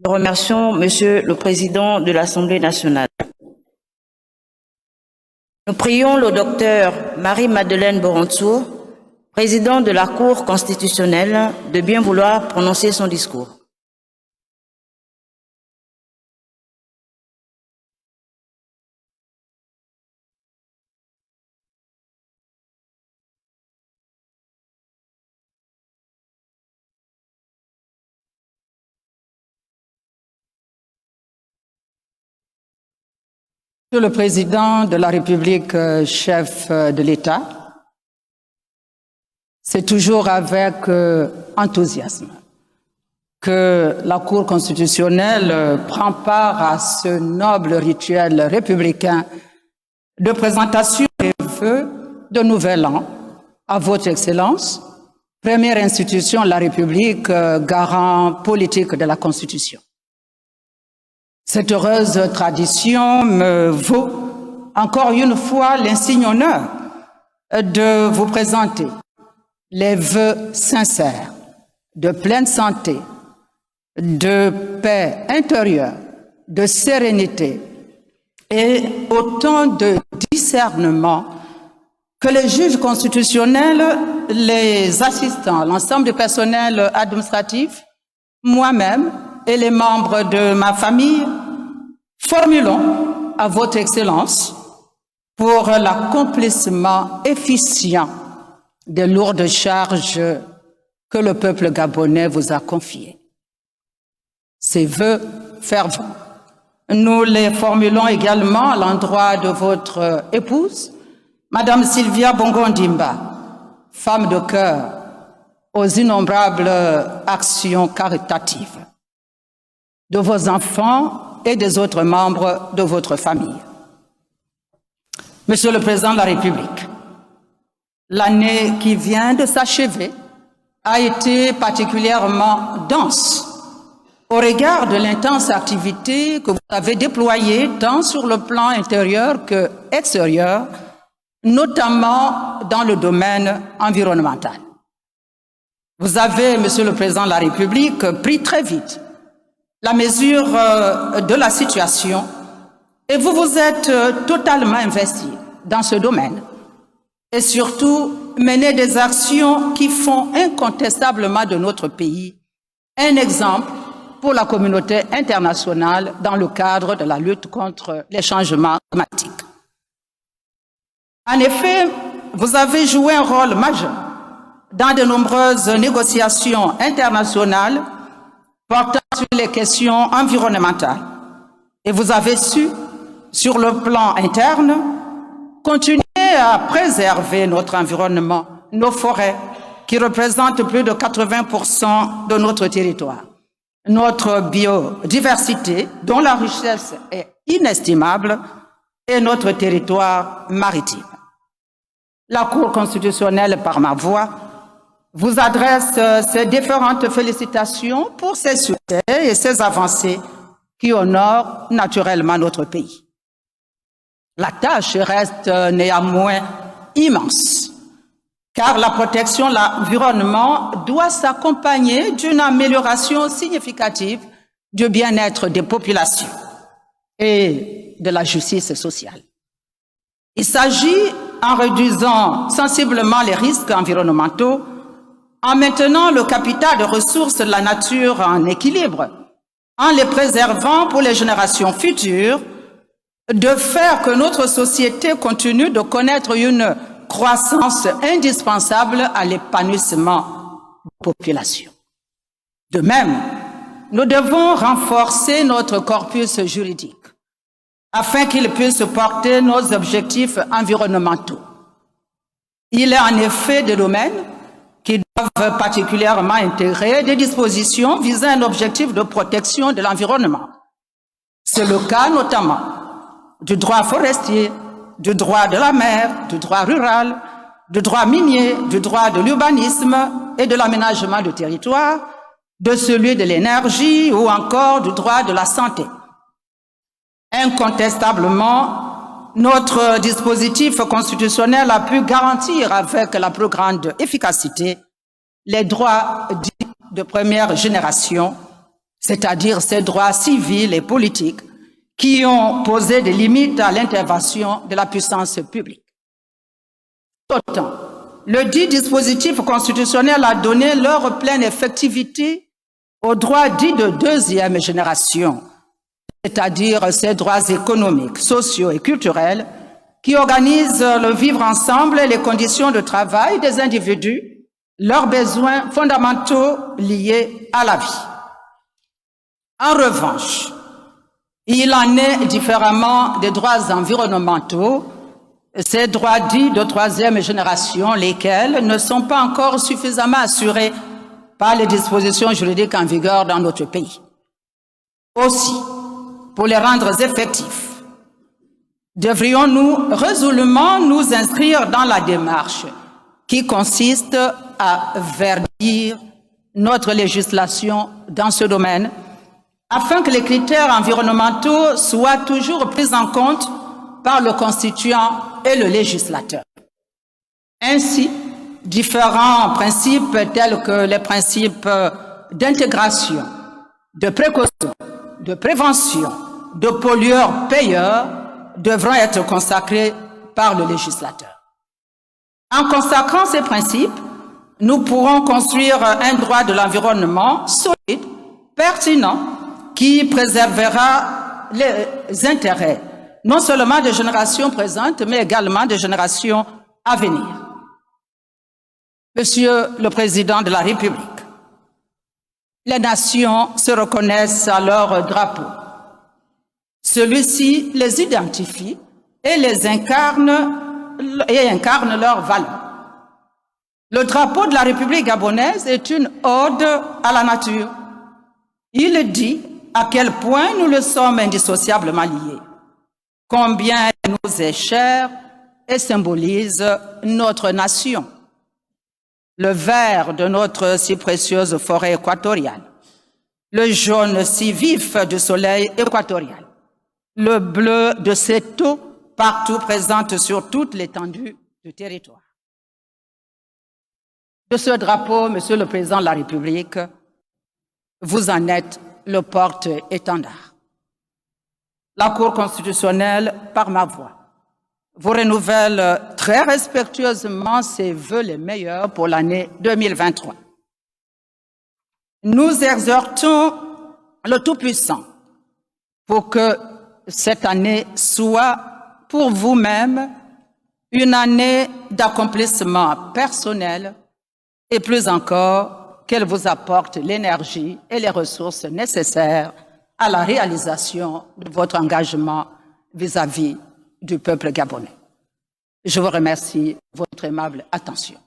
Nous remercions Monsieur le Président de l'Assemblée nationale. Nous prions le docteur Marie-Madeleine Borontour, président de la Cour constitutionnelle, de bien vouloir prononcer son discours. Monsieur le Président de la République, chef de l'État, c'est toujours avec enthousiasme que la Cour constitutionnelle prend part à ce noble rituel républicain de présentation des vœux de Nouvel An à Votre Excellence, première institution de la République, garant politique de la Constitution. Cette heureuse tradition me vaut encore une fois l'insigne honneur de vous présenter les vœux sincères de pleine santé, de paix intérieure, de sérénité et autant de discernement que les juges constitutionnels, les assistants, l'ensemble du personnel administratif, moi-même et les membres de ma famille formulons à Votre Excellence pour l'accomplissement efficient des lourdes charges que le peuple gabonais vous a confiées. Ces vœux fervents, nous les formulons également à l'endroit de votre épouse, Madame Sylvia Bongo-Ndimba, femme de cœur aux innombrables actions caritatives, de vos enfants et des autres membres de votre famille. Monsieur le Président de la République, l'année qui vient de s'achever a été particulièrement dense au regard de l'intense activité que vous avez déployée tant sur le plan intérieur que extérieur, notamment dans le domaine environnemental. Vous avez, Monsieur le Président de la République, pris très vite la mesure de la situation et vous vous êtes totalement investi dans ce domaine et surtout mené des actions qui font incontestablement de notre pays un exemple pour la communauté internationale dans le cadre de la lutte contre les changements climatiques. En effet, vous avez joué un rôle majeur dans de nombreuses négociations internationales portant sur les questions environnementales. Et vous avez su, sur le plan interne, continuer à préserver notre environnement, nos forêts, qui représentent plus de 80% de notre territoire, notre biodiversité, dont la richesse est inestimable, et notre territoire maritime. La Cour constitutionnelle, par ma voix, vous adresse ces différentes félicitations pour ces succès et ces avancées qui honorent naturellement notre pays. La tâche reste néanmoins immense, car la protection de l'environnement doit s'accompagner d'une amélioration significative du bien-être des populations et de la justice sociale. Il s'agit, en réduisant sensiblement les risques environnementaux, en maintenant le capital de ressources de la nature en équilibre, en les préservant pour les générations futures, de faire que notre société continue de connaître une croissance indispensable à l'épanouissement de la population. De même, nous devons renforcer notre corpus juridique afin qu'il puisse porter nos objectifs environnementaux. Il est en effet des domaines qui doivent particulièrement intégrer des dispositions visant un objectif de protection de l'environnement. C'est le cas notamment du droit forestier, du droit de la mer, du droit rural, du droit minier, du droit de l'urbanisme et de l'aménagement du territoire, de celui de l'énergie ou encore du droit de la santé. Incontestablement, notre dispositif constitutionnel a pu garantir avec la plus grande efficacité les droits dits de première génération, c'est-à-dire ces droits civils et politiques qui ont posé des limites à l'intervention de la puissance publique. Autant, le dit dispositif constitutionnel a donné leur pleine effectivité aux droits dits de deuxième génération, c'est-à-dire ces droits économiques, sociaux et culturels qui organisent le vivre ensemble et les conditions de travail des individus, leurs besoins fondamentaux liés à la vie. En revanche, il en est différemment des droits environnementaux, ces droits dits de troisième génération, lesquels ne sont pas encore suffisamment assurés par les dispositions juridiques en vigueur dans notre pays. Aussi, pour les rendre effectifs, devrions-nous résolument nous inscrire dans la démarche qui consiste à verdir notre législation dans ce domaine, afin que les critères environnementaux soient toujours pris en compte par le constituant et le législateur. Ainsi, différents principes tels que les principes d'intégration, de précaution, de prévention, de pollueur-payeur devront être consacrés par le législateur. En consacrant ces principes, nous pourrons construire un droit de l'environnement solide, pertinent, qui préservera les intérêts non seulement des générations présentes, mais également des générations à venir. Monsieur le Président de la République, les nations se reconnaissent à leur drapeau. Celui-ci les identifie et les incarne leurs valeurs. Le drapeau de la République gabonaise est une ode à la nature. Il dit à quel point nous le sommes indissociablement liés, combien il nous est cher et symbolise notre nation. Le vert de notre si précieuse forêt équatoriale, le jaune si vif du soleil équatorial, le bleu de cette eau partout présente sur toute l'étendue du territoire. De ce drapeau, Monsieur le Président de la République, vous en êtes le porte-étendard. La Cour constitutionnelle, par ma voix, vous renouvelle très respectueusement ses vœux les meilleurs pour l'année 2023. Nous exhortons le Tout-Puissant pour que cette année soit pour vous-même une année d'accomplissement personnel et plus encore qu'elle vous apporte l'énergie et les ressources nécessaires à la réalisation de votre engagement vis-à-vis du peuple gabonais. Je vous remercie de votre aimable attention.